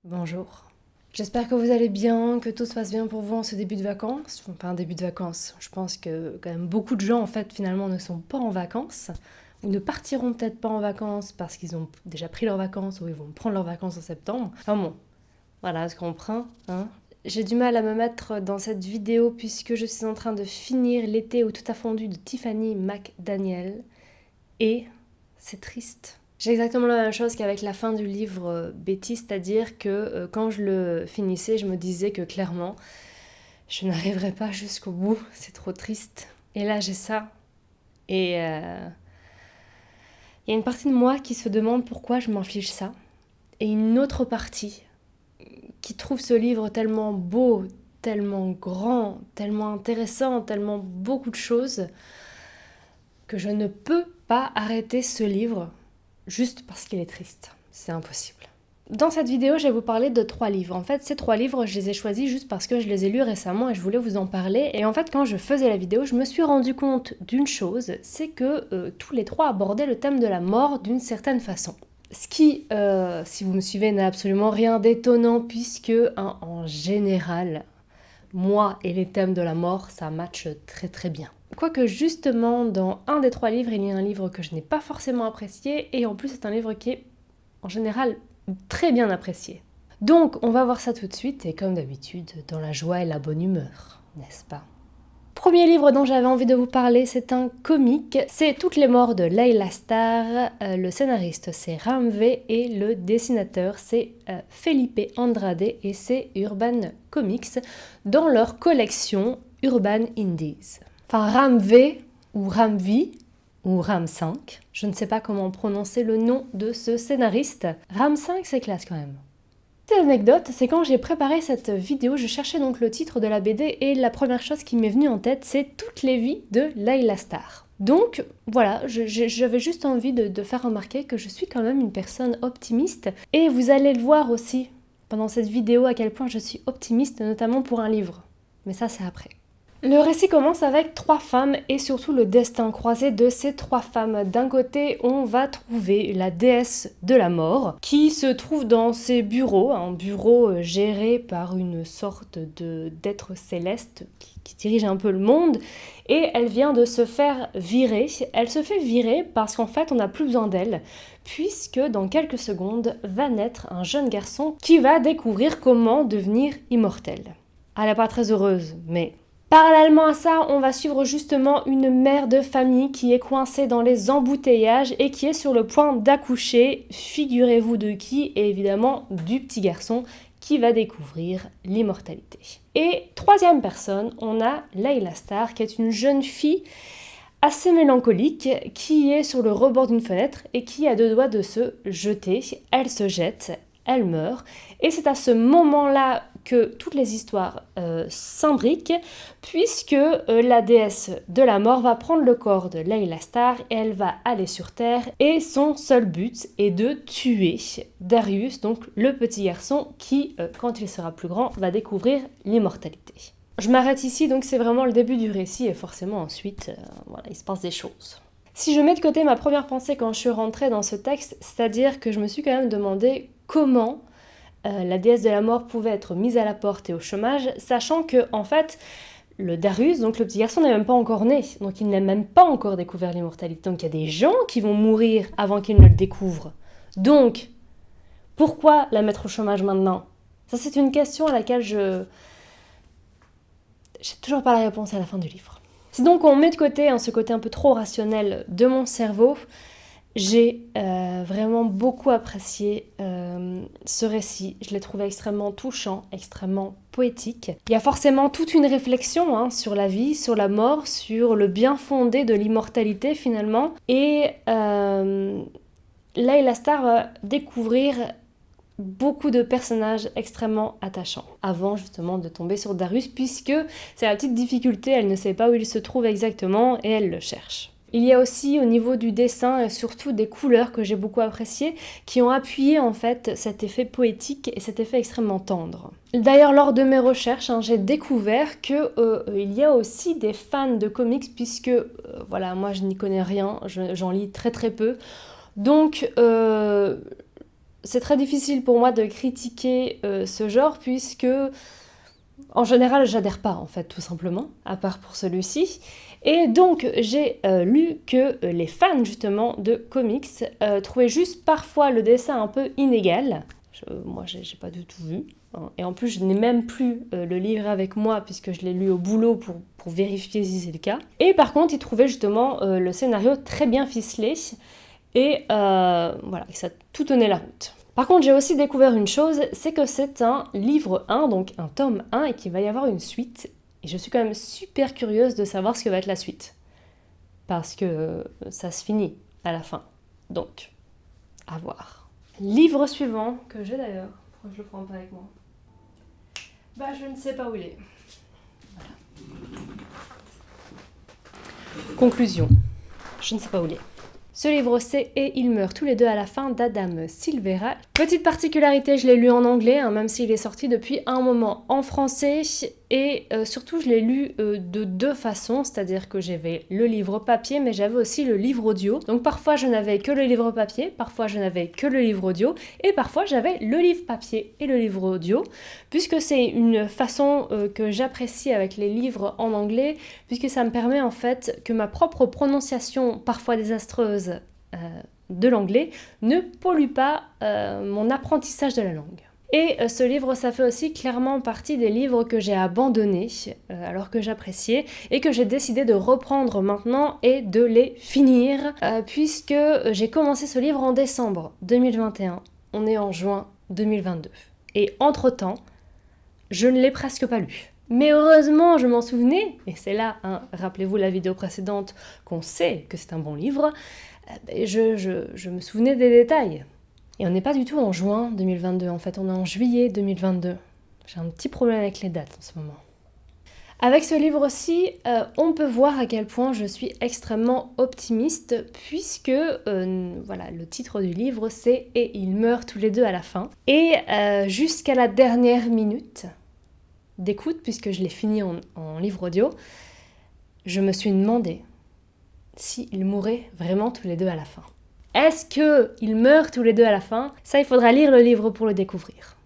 Bonjour. J'espère que vous allez bien, que tout se passe bien pour vous en ce début de vacances. Enfin, pas un début de vacances. Je pense que quand même beaucoup de gens en fait finalement ne sont pas en vacances ou ne partiront peut-être pas en vacances parce qu'ils ont déjà pris leurs vacances ou ils vont prendre leurs vacances en septembre. Enfin bon, voilà ce qu'on prend, hein. J'ai du mal à me mettre dans cette vidéo puisque je suis en train de finir L'été où tout a fondu de Tiffany McDaniel et c'est triste. J'ai exactement la même chose qu'avec la fin du livre Betty, c'est-à-dire que quand je le finissais, je me disais que clairement, je n'arriverai pas jusqu'au bout, c'est trop triste. Et là, j'ai ça. Et il y a une partie de moi qui se demande pourquoi je m'inflige ça. Et une autre partie qui trouve ce livre tellement beau, tellement grand, tellement intéressant, tellement beaucoup de choses, que je ne peux pas arrêter ce livre juste parce qu'il est triste. C'est impossible. Dans cette vidéo, je vais vous parler de 3 livres. En fait, ces 3 livres, je les ai choisis juste parce que je les ai lus récemment et je voulais vous en parler. Et en fait, quand je faisais la vidéo, je me suis rendu compte d'une chose, c'est que tous les 3 abordaient le thème de la mort d'une certaine façon. Ce qui, si vous me suivez, n'a absolument rien d'étonnant puisque, en général, moi et les thèmes de la mort, ça matche très très bien. Quoique justement, dans un des 3 livres, il y a un livre que je n'ai pas forcément apprécié, et en plus c'est un livre qui est, en général, très bien apprécié. Donc, on va voir ça tout de suite, et comme d'habitude, dans la joie et la bonne humeur, n'est-ce pas ? Premier livre dont j'avais envie de vous parler, c'est un comique, c'est Toutes les morts de Layla Starr, le scénariste c'est Ram V et le dessinateur c'est Felipe Andrade et c'est Urban Comics dans leur collection Urban Indies. Enfin Ram V ou Ram V ou Ram 5, je ne sais pas comment prononcer le nom de ce scénariste. Ram 5 c'est classe quand même. Petite anecdote, c'est quand j'ai préparé cette vidéo, je cherchais donc le titre de la BD et la première chose qui m'est venue en tête, c'est Toutes les vies de Layla Starr. Donc voilà, j'avais juste envie de faire remarquer que je suis quand même une personne optimiste et vous allez le voir aussi pendant cette vidéo à quel point je suis optimiste, notamment pour un livre. Mais ça c'est après. Le récit commence avec 3 femmes et surtout le destin croisé de ces 3 femmes. D'un côté, on va trouver la déesse de la mort qui se trouve dans ses bureaux, un bureau géré par une sorte d'être céleste qui dirige un peu le monde et elle vient de se faire virer. Elle se fait virer parce qu'en fait, on n'a plus besoin d'elle puisque dans quelques secondes va naître un jeune garçon qui va découvrir comment devenir immortel. Elle n'est pas très heureuse, mais... Parallèlement à ça, on va suivre justement une mère de famille qui est coincée dans les embouteillages et qui est sur le point d'accoucher, figurez-vous de qui, et évidemment du petit garçon qui va découvrir l'immortalité. Et troisième personne, on a Layla Starr qui est une jeune fille assez mélancolique qui est sur le rebord d'une fenêtre et qui a 2 doigts de se jeter. Elle se jette, elle meurt et c'est à ce moment-là que toutes les histoires s'imbriquent puisque la déesse de la mort va prendre le corps de Layla Starr et elle va aller sur Terre et son seul but est de tuer Darius, donc le petit garçon qui, quand il sera plus grand, va découvrir l'immortalité. Je m'arrête ici, donc c'est vraiment le début du récit et forcément ensuite, voilà, il se passe des choses. Si je mets de côté ma première pensée quand je suis rentrée dans ce texte, c'est-à-dire que je me suis quand même demandé comment la déesse de la mort pouvait être mise à la porte et au chômage, sachant que, en fait, le Darius, donc le petit garçon, n'est même pas encore né, donc il n'a même pas encore découvert l'immortalité. Donc il y a des gens qui vont mourir avant qu'ils ne le découvrent. Donc, pourquoi la mettre au chômage maintenant ? Ça, c'est une question à laquelle j'ai toujours pas la réponse à la fin du livre. Si donc on met de côté ce côté un peu trop rationnel de mon cerveau, j'ai vraiment beaucoup apprécié ce récit. Je l'ai trouvé extrêmement touchant, extrêmement poétique. Il y a forcément toute une réflexion sur la vie, sur la mort, sur le bien fondé de l'immortalité finalement. Et Layla Starr va découvrir beaucoup de personnages extrêmement attachants avant justement de tomber sur Darius puisque c'est la petite difficulté, elle ne sait pas où il se trouve exactement et elle le cherche. Il y a aussi au niveau du dessin et surtout des couleurs que j'ai beaucoup appréciées qui ont appuyé en fait cet effet poétique et cet effet extrêmement tendre. D'ailleurs lors de mes recherches, j'ai découvert qu'il y a aussi des fans de comics puisque voilà, moi je n'y connais rien, j'en lis très très peu. Donc c'est très difficile pour moi de critiquer ce genre puisque en général j'adhère pas en fait tout simplement, à part pour celui-ci. Et donc j'ai lu que les fans justement de comics trouvaient juste parfois le dessin un peu inégal. Moi j'ai pas du tout vu. Hein. Et en plus je n'ai même plus le livre avec moi puisque je l'ai lu au boulot pour vérifier si c'est le cas. Et par contre ils trouvaient justement le scénario très bien ficelé et voilà, que ça tout tenait la route. Par contre, j'ai aussi découvert une chose, c'est que c'est un livre 1, donc un tome 1, et qu'il va y avoir une suite. Et je suis quand même super curieuse de savoir ce que va être la suite. Parce que ça se finit à la fin. Donc, à voir. Livre suivant, que j'ai d'ailleurs. Pourquoi je le prends pas avec moi? Bah, je ne sais pas où il est. Voilà. Conclusion. Je ne sais pas où il est. Ce livre c'est Et ils meurent tous les deux à la fin d'Adam Silvera. Petite particularité, je l'ai lu en anglais, hein, même s'il est sorti depuis un moment en français. Et surtout, je l'ai lu de deux façons, c'est-à-dire que j'avais le livre papier, mais j'avais aussi le livre audio. Donc parfois, je n'avais que le livre papier, parfois, je n'avais que le livre audio, et parfois, j'avais le livre papier et le livre audio, puisque c'est une façon que j'apprécie avec les livres en anglais, puisque ça me permet en fait que ma propre prononciation, parfois désastreuse, de l'anglais, ne pollue pas mon apprentissage de la langue. Et ce livre, ça fait aussi clairement partie des livres que j'ai abandonnés, alors que j'appréciais, et que j'ai décidé de reprendre maintenant et de les finir, puisque j'ai commencé ce livre en décembre 2021. On est en juin 2022. Et entre-temps, je ne l'ai presque pas lu. Mais heureusement, je m'en souvenais, et c'est là, hein, rappelez-vous la vidéo précédente, qu'on sait que c'est un bon livre, je me souvenais des détails. Et on n'est pas du tout en juin 2022, en fait, on est en juillet 2022. J'ai un petit problème avec les dates en ce moment. Avec ce livre aussi, on peut voir à quel point je suis extrêmement optimiste, puisque voilà, le titre du livre c'est « Et ils meurent tous les deux à la fin ». Et jusqu'à la dernière minute d'écoute, puisque je l'ai fini en livre audio, je me suis demandé s'ils mouraient vraiment tous les deux à la fin. Est-ce qu'ils meurent tous les deux à la fin? Ça, il faudra lire le livre pour le découvrir.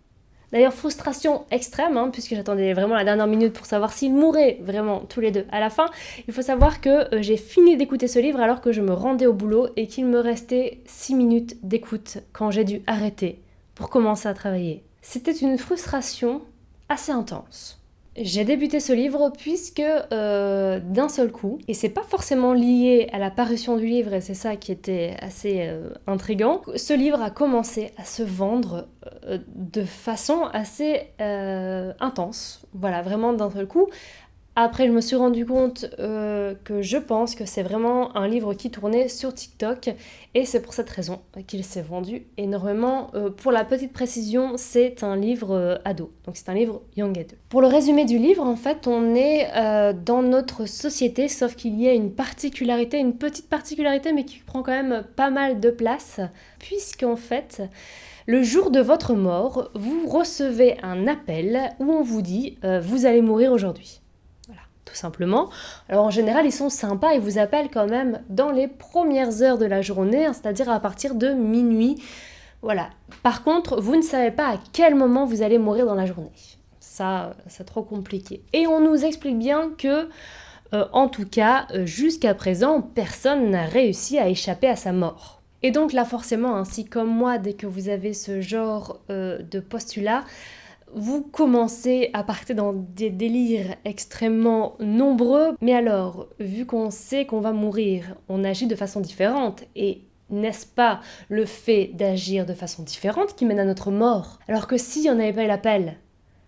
D'ailleurs, frustration extrême, hein, puisque j'attendais vraiment la dernière minute pour savoir s'ils mouraient vraiment tous les deux à la fin. Il faut savoir que j'ai fini d'écouter ce livre alors que je me rendais au boulot et qu'il me restait 6 minutes d'écoute quand j'ai dû arrêter pour commencer à travailler. C'était une frustration assez intense. J'ai débuté ce livre puisque d'un seul coup, et c'est pas forcément lié à la parution du livre, et c'est ça qui était assez intriguant, ce livre a commencé à se vendre de façon assez intense, voilà, vraiment d'un seul coup. Après, je me suis rendu compte que je pense que c'est vraiment un livre qui tournait sur TikTok et c'est pour cette raison qu'il s'est vendu énormément. Pour la petite précision, c'est un livre ado, donc c'est un livre Young Adult. Pour le résumé du livre, en fait, on est dans notre société, sauf qu'il y a une particularité, une petite particularité, mais qui prend quand même pas mal de place, puisqu'en fait, le jour de votre mort, vous recevez un appel où on vous dit « vous allez mourir aujourd'hui ». Tout simplement. Alors en général, ils sont sympas, ils vous appellent quand même dans les premières heures de la journée, hein, c'est-à-dire à partir de minuit. Voilà. Par contre, vous ne savez pas à quel moment vous allez mourir dans la journée. Ça, c'est trop compliqué. Et on nous explique bien que, en tout cas, jusqu'à présent, personne n'a réussi à échapper à sa mort. Et donc là, forcément, ainsi comme moi, dès que vous avez ce genre de postulat, vous commencez à partir dans des délires extrêmement nombreux. Mais alors, vu qu'on sait qu'on va mourir, on agit de façon différente. Et n'est-ce pas le fait d'agir de façon différente qui mène à notre mort? Alors que si on n'avait pas eu l'appel,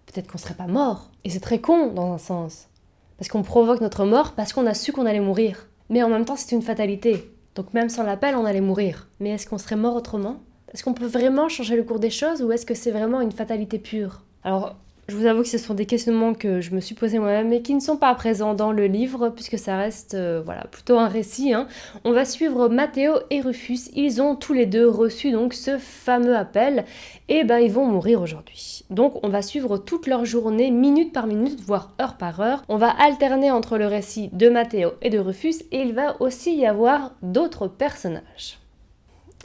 peut-être qu'on serait pas mort. Et c'est très con dans un sens. Parce qu'on provoque notre mort parce qu'on a su qu'on allait mourir. Mais en même temps, c'est une fatalité. Donc même sans l'appel, on allait mourir. Mais est-ce qu'on serait mort autrement? Est-ce qu'on peut vraiment changer le cours des choses ou est-ce que c'est vraiment une fatalité pure? Alors, je vous avoue que ce sont des questionnements que je me suis posés moi-même et qui ne sont pas présents dans le livre puisque ça reste voilà, plutôt un récit. Hein. On va suivre Matteo et Rufus. Ils ont tous les deux reçu donc ce fameux appel et ben ils vont mourir aujourd'hui. Donc on va suivre toute leur journée, minute par minute, voire heure par heure. On va alterner entre le récit de Matteo et de Rufus et il va aussi y avoir d'autres personnages.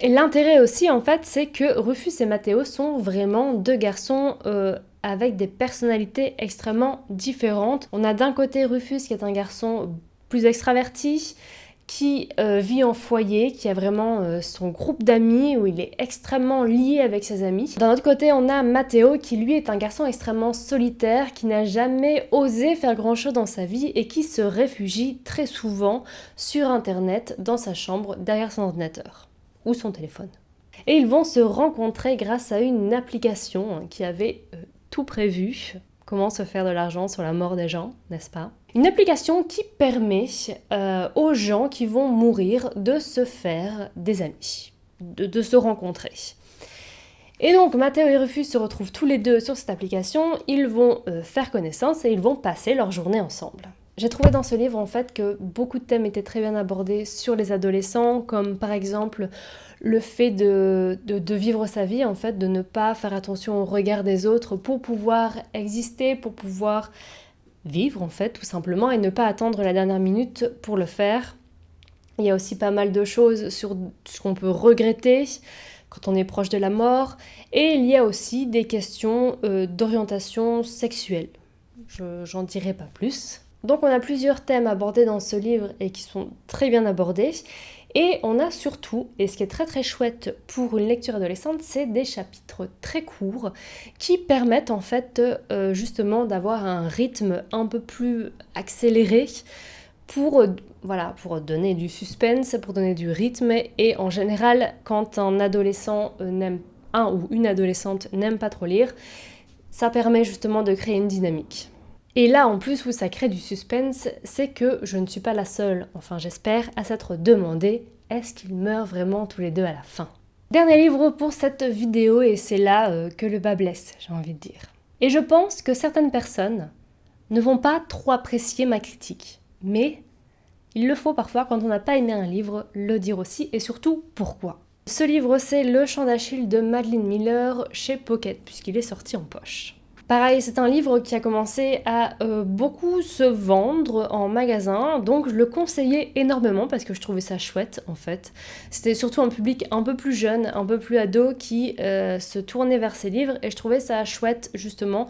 Et l'intérêt aussi, en fait, c'est que Rufus et Matteo sont vraiment deux garçons avec des personnalités extrêmement différentes. On a d'un côté Rufus qui est un garçon plus extraverti, qui vit en foyer, qui a vraiment son groupe d'amis où il est extrêmement lié avec ses amis. D'un autre côté, on a Matteo qui lui est un garçon extrêmement solitaire, qui n'a jamais osé faire grand-chose dans sa vie et qui se réfugie très souvent sur internet dans sa chambre derrière son ordinateur ou son téléphone. Et ils vont se rencontrer grâce à une application qui avait tout prévu. Comment se faire de l'argent sur la mort des gens, n'est-ce pas? Une application qui permet aux gens qui vont mourir de se faire des amis, de se rencontrer. Et donc Matteo et Rufus se retrouvent tous les deux sur cette application, ils vont faire connaissance et ils vont passer leur journée ensemble. J'ai trouvé dans ce livre en fait que beaucoup de thèmes étaient très bien abordés sur les adolescents, comme par exemple le fait de vivre sa vie, en fait, de ne pas faire attention au regard des autres pour pouvoir exister, pour pouvoir vivre en fait tout simplement et ne pas attendre la dernière minute pour le faire. Il y a aussi pas mal de choses sur ce qu'on peut regretter quand on est proche de la mort et il y a aussi des questions d'orientation sexuelle. J'en dirai pas plus. Donc on a plusieurs thèmes abordés dans ce livre et qui sont très bien abordés. Et on a surtout, et ce qui est très très chouette pour une lecture adolescente, c'est des chapitres très courts qui permettent en fait justement d'avoir un rythme un peu plus accéléré pour donner du suspense, pour donner du rythme. Et en général, quand un adolescent ou une adolescente n'aime pas trop lire, ça permet justement de créer une dynamique. Et là, en plus, où ça crée du suspense, c'est que je ne suis pas la seule, enfin j'espère, à s'être demandé est-ce qu'ils meurent vraiment tous les deux à la fin. Dernier livre pour cette vidéo, et c'est là que le bas blesse, j'ai envie de dire. Et je pense que certaines personnes ne vont pas trop apprécier ma critique, mais il le faut parfois, quand on n'a pas aimé un livre, le dire aussi, et surtout pourquoi. Ce livre, c'est Le Chant d'Achille de Madeline Miller chez Pocket, puisqu'il est sorti en poche. Pareil, c'est un livre qui a commencé à beaucoup se vendre en magasin, donc je le conseillais énormément parce que je trouvais ça chouette en fait. C'était surtout un public un peu plus jeune, un peu plus ado qui se tournait vers ces livres et je trouvais ça chouette justement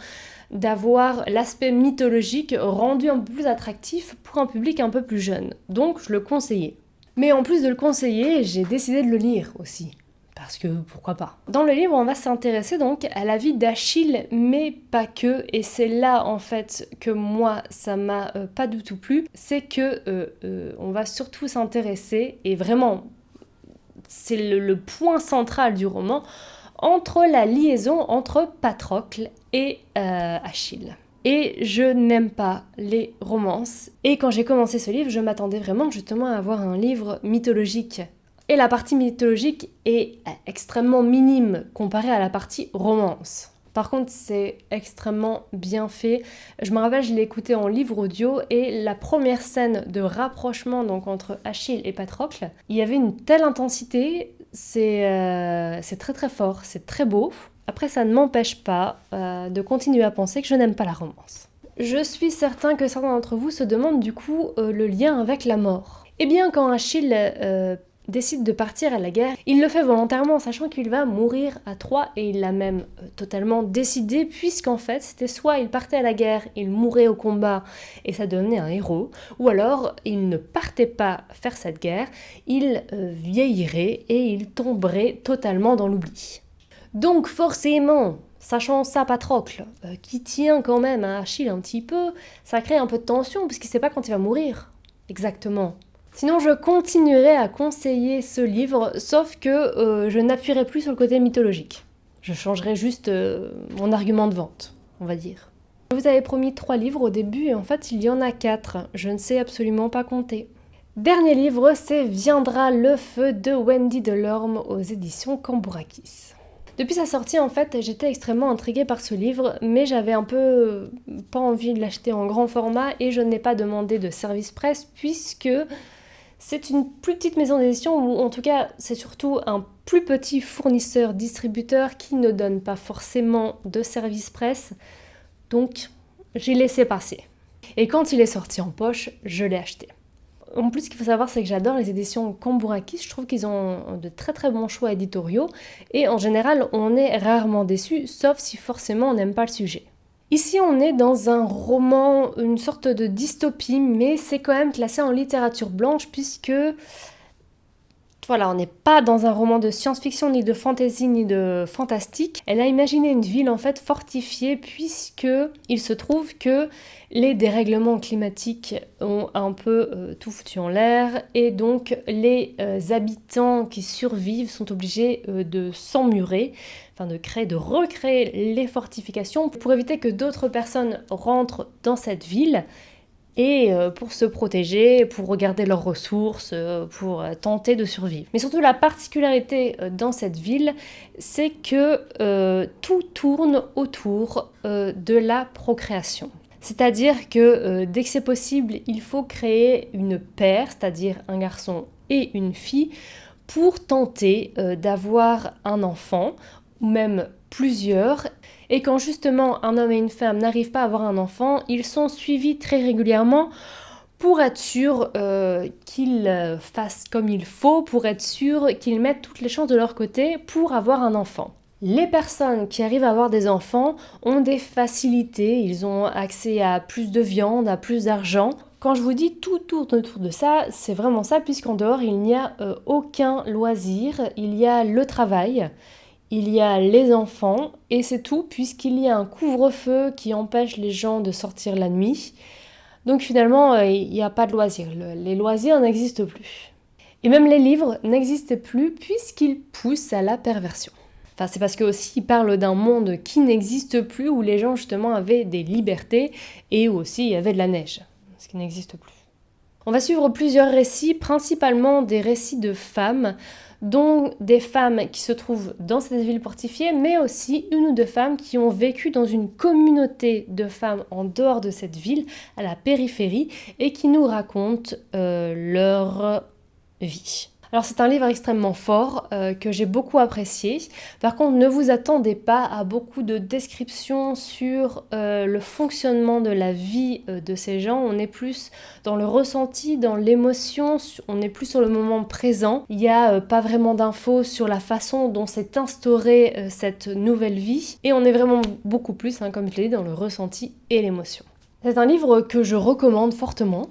d'avoir l'aspect mythologique rendu un peu plus attractif pour un public un peu plus jeune. Donc je le conseillais. Mais en plus de le conseiller, j'ai décidé de le lire aussi. Parce que pourquoi pas. Dans le livre, on va s'intéresser donc à la vie d'Achille, mais pas que. Et c'est là en fait que moi, ça m'a pas du tout plu. C'est que on va surtout s'intéresser, et vraiment, c'est le point central du roman, entre la liaison entre Patrocle et Achille. Et je n'aime pas les romances. Et quand j'ai commencé ce livre, je m'attendais vraiment justement à avoir un livre mythologique. Et la partie mythologique est extrêmement minime comparée à la partie romance. Par contre, c'est extrêmement bien fait. Je me rappelle, je l'ai écouté en livre audio et la première scène de rapprochement donc entre Achille et Patrocle, il y avait une telle intensité, c'est très très fort, c'est très beau. Après, ça ne m'empêche pas de continuer à penser que je n'aime pas la romance. Je suis certain que certains d'entre vous se demandent du coup le lien avec la mort. Eh bien, quand Achille décide de partir à la guerre, il le fait volontairement, sachant qu'il va mourir à Troie, et il l'a même totalement décidé, puisqu'en fait, c'était soit il partait à la guerre, il mourait au combat, et ça devenait un héros, ou alors il ne partait pas faire cette guerre, il vieillirait et il tomberait totalement dans l'oubli. Donc forcément, sachant ça, Patrocle, qui tient quand même à Achille un petit peu, ça crée un peu de tension, puisqu'il ne sait pas quand il va mourir, exactement. Sinon, je continuerai à conseiller ce livre, sauf que je n'appuierai plus sur le côté mythologique. Je changerai juste mon argument de vente, on va dire. Je vous avais promis 3 livres au début, et en fait, il y en a 4. Je ne sais absolument pas compter. Dernier livre, c'est Viendra le feu de Wendy Delorme aux éditions Cambourakis. Depuis sa sortie, en fait, j'étais extrêmement intriguée par ce livre, mais j'avais un peu pas envie de l'acheter en grand format, et je n'ai pas demandé de service presse, puisque c'est une plus petite maison d'édition, ou en tout cas c'est surtout un plus petit fournisseur-distributeur qui ne donne pas forcément de service presse, donc j'ai laissé passer. Et quand il est sorti en poche, je l'ai acheté. En plus, ce qu'il faut savoir, c'est que j'adore les éditions Cambourakis. Je trouve qu'ils ont de très très bons choix éditoriaux. Et en général, on est rarement déçu, sauf si forcément on n'aime pas le sujet. Ici, on est dans un roman, une sorte de dystopie, mais c'est quand même classé en littérature blanche, puisque voilà, on n'est pas dans un roman de science-fiction, ni de fantasy, ni de fantastique. Elle a imaginé une ville en fait fortifiée, puisque il se trouve que les dérèglements climatiques ont un peu tout foutu en l'air, et donc les habitants qui survivent sont obligés de s'emmurer, enfin de recréer les fortifications pour éviter que d'autres personnes rentrent dans cette ville. Et pour se protéger, pour regarder leurs ressources, pour tenter de survivre. Mais surtout la particularité dans cette ville, c'est que tout tourne autour de la procréation. C'est-à-dire que dès que c'est possible, il faut créer une paire, c'est-à-dire un garçon et une fille, pour tenter d'avoir un enfant, ou même plusieurs. Et quand justement un homme et une femme n'arrivent pas à avoir un enfant, ils sont suivis très régulièrement pour être sûr qu'ils fassent comme il faut, pour être sûr qu'ils mettent toutes les chances de leur côté pour avoir un enfant. Les personnes qui arrivent à avoir des enfants ont des facilités, ils ont accès à plus de viande, à plus d'argent. Quand je vous dis tout tourne autour de ça, c'est vraiment ça, puisqu'en dehors il n'y a aucun loisir, il y a le travail. Il y a les enfants et c'est tout, puisqu'il y a un couvre-feu qui empêche les gens de sortir la nuit. Donc finalement, il n'y a pas de loisirs. Les loisirs n'existent plus. Et même les livres n'existent plus puisqu'ils poussent à la perversion. Enfin, c'est parce que aussi ils parlent d'un monde qui n'existe plus, où les gens justement avaient des libertés et où aussi il y avait de la neige, ce qui n'existe plus. On va suivre plusieurs récits, principalement des récits de femmes, dont des femmes qui se trouvent dans cette ville fortifiée, mais aussi une ou deux femmes qui ont vécu dans une communauté de femmes en dehors de cette ville, à la périphérie, et qui nous racontent leur vie. Alors c'est un livre extrêmement fort que j'ai beaucoup apprécié. Par contre, ne vous attendez pas à beaucoup de descriptions sur le fonctionnement de la vie de ces gens. On est plus dans le ressenti, dans l'émotion, on est plus sur le moment présent. Il n'y a pas vraiment d'infos sur la façon dont s'est instaurée cette nouvelle vie. Et on est vraiment beaucoup plus, comme je l'ai dit, dans le ressenti et l'émotion. C'est un livre que je recommande fortement.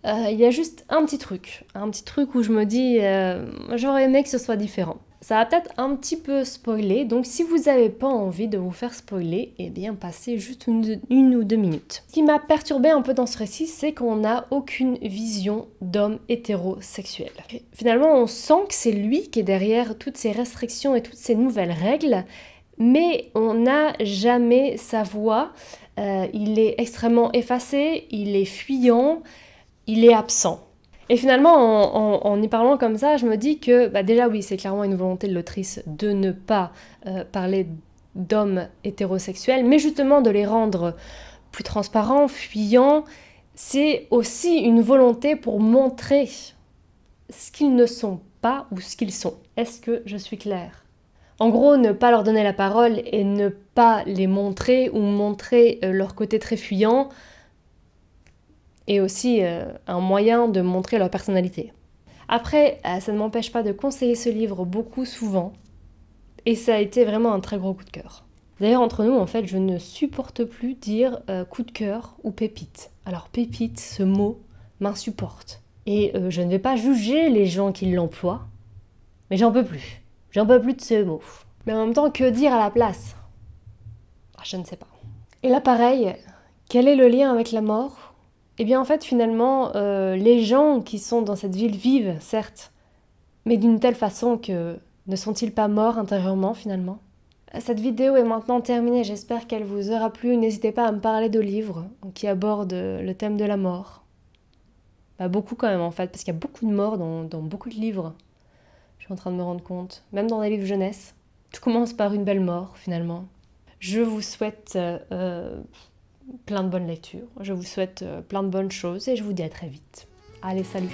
Il y a juste un petit truc où je me dis j'aurais aimé que ce soit différent. Ça va peut-être un petit peu spoiler, donc si vous n'avez pas envie de vous faire spoiler, eh bien passez juste une ou deux minutes. Ce qui m'a perturbée un peu dans ce récit, c'est qu'on n'a aucune vision d'homme hétérosexuel. Finalement, on sent que c'est lui qui est derrière toutes ces restrictions et toutes ces nouvelles règles, mais on n'a jamais sa voix. Il est extrêmement effacé, il est fuyant, il est absent. Et finalement, en y parlant comme ça, je me dis que, déjà oui, c'est clairement une volonté de l'autrice de ne pas parler d'hommes hétérosexuels, mais justement de les rendre plus transparents, fuyants. C'est aussi une volonté pour montrer ce qu'ils ne sont pas ou ce qu'ils sont. Est-ce que je suis claire ? En gros, ne pas leur donner la parole et ne pas les montrer ou montrer leur côté très fuyant, et aussi un moyen de montrer leur personnalité. Après, ça ne m'empêche pas de conseiller ce livre beaucoup, souvent, et ça a été vraiment un très gros coup de cœur. D'ailleurs, entre nous, en fait, je ne supporte plus dire coup de cœur ou pépite. Alors pépite, ce mot m'insupporte. Et je ne vais pas juger les gens qui l'emploient, mais j'en peux plus. J'en peux plus de ce mot. Mais en même temps, que dire à la place ? Je ne sais pas. Et là, pareil, quel est le lien avec la mort ? Eh bien en fait finalement, les gens qui sont dans cette ville vivent, certes, mais d'une telle façon que ne sont-ils pas morts intérieurement finalement ? Cette vidéo est maintenant terminée, j'espère qu'elle vous aura plu. N'hésitez pas à me parler de livres qui abordent le thème de la mort. Beaucoup quand même en fait, parce qu'il y a beaucoup de morts dans beaucoup de livres. Je suis en train de me rendre compte, même dans des livres jeunesse. Tout commence par une belle mort finalement. Je vous souhaite plein de bonnes lectures, je vous souhaite plein de bonnes choses et je vous dis à très vite. Allez, salut!